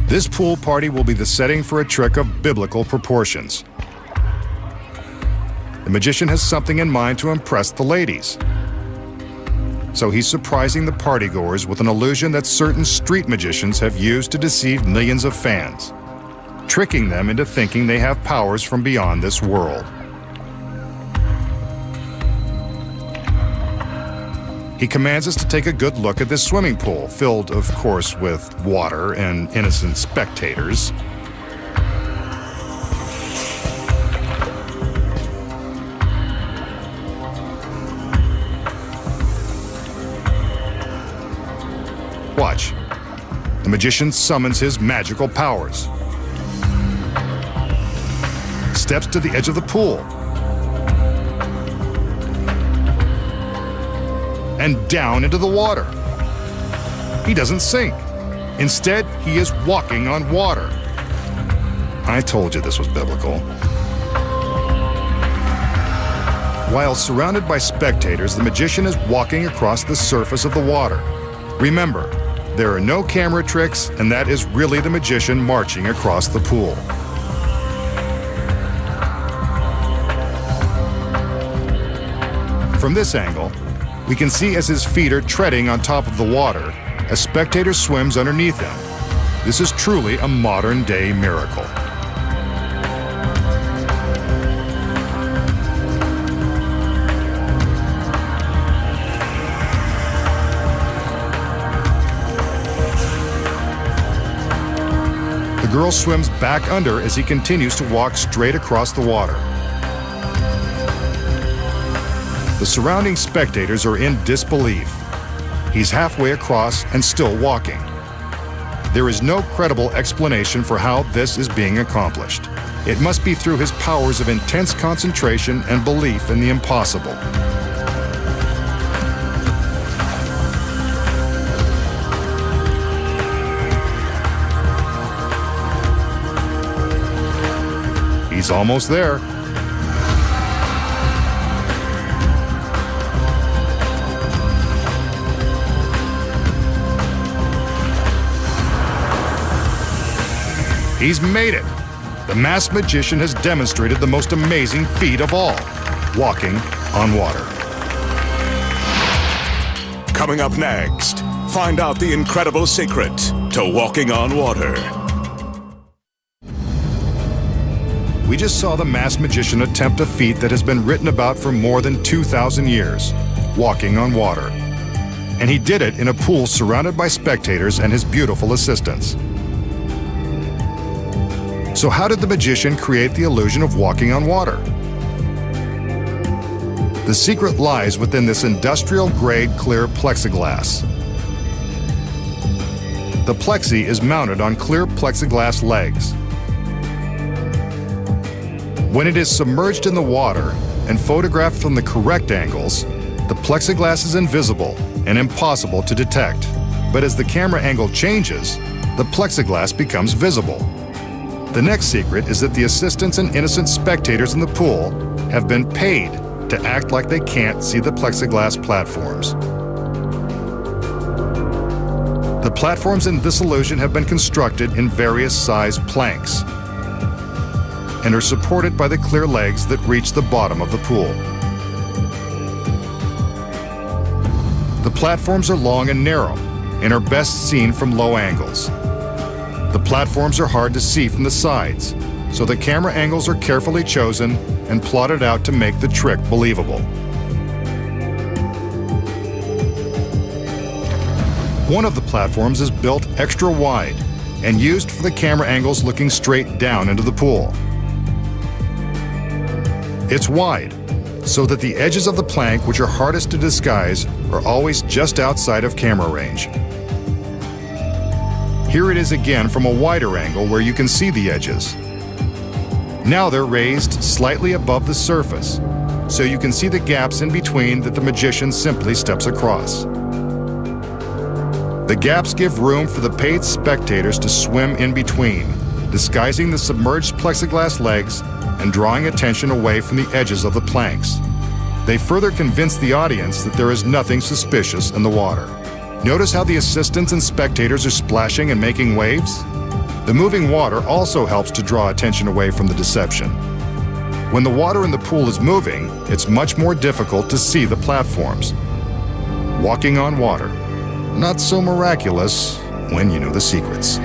This pool party will be the setting for a trick of biblical proportions. The magician has something in mind to impress the ladies. So he's surprising the partygoers with an illusion that certain street magicians have used to deceive millions of fans, tricking them into thinking they have powers from beyond this world. He commands us to take a good look at this swimming pool, filled, of course, with water and innocent spectators. Watch. The magician summons his magical powers. Steps to the edge of the pool. And down into the water. He doesn't sink. Instead, he is walking on water. I told you this was biblical. While surrounded by spectators, the magician is walking across the surface of the water. Remember, there are no camera tricks, and that is really the magician marching across the pool. From this angle, we can see as his feet are treading on top of the water, a spectator swims underneath him. This is truly a modern-day miracle. The girl swims back under as he continues to walk straight across the water. The surrounding spectators are in disbelief. He's halfway across and still walking. There is no credible explanation for how this is being accomplished. It must be through his powers of intense concentration and belief in the impossible. He's almost there. He's made it. The masked magician has demonstrated the most amazing feat of all, walking on water. Coming up next, find out the incredible secret to walking on water. We just saw the masked magician attempt a feat that has been written about for more than 2,000 years, walking on water. And he did it in a pool surrounded by spectators and his beautiful assistants. So how did the magician create the illusion of walking on water? The secret lies within this industrial-grade clear plexiglass. The plexi is mounted on clear plexiglass legs. When it is submerged in the water and photographed from the correct angles, the plexiglass is invisible and impossible to detect. But as the camera angle changes, the plexiglass becomes visible. The next secret is that the assistants and innocent spectators in the pool have been paid to act like they can't see the plexiglass platforms. The platforms in this illusion have been constructed in various size planks and are supported by the clear legs that reach the bottom of the pool. The platforms are long and narrow and are best seen from low angles. The platforms are hard to see from the sides, so the camera angles are carefully chosen and plotted out to make the trick believable. One of the platforms is built extra wide and used for the camera angles looking straight down into the pool. It's wide, so that the edges of the plank, which are hardest to disguise, are always just outside of camera range. Here it is again from a wider angle where you can see the edges. Now they're raised slightly above the surface, so you can see the gaps in between that the magician simply steps across. The gaps give room for the paid spectators to swim in between, disguising the submerged plexiglass legs and drawing attention away from the edges of the planks. They further convince the audience that there is nothing suspicious in the water. Notice how the assistants and spectators are splashing and making waves? The moving water also helps to draw attention away from the deception. When the water in the pool is moving, it's much more difficult to see the platforms. Walking on water. Not so miraculous when you know the secrets.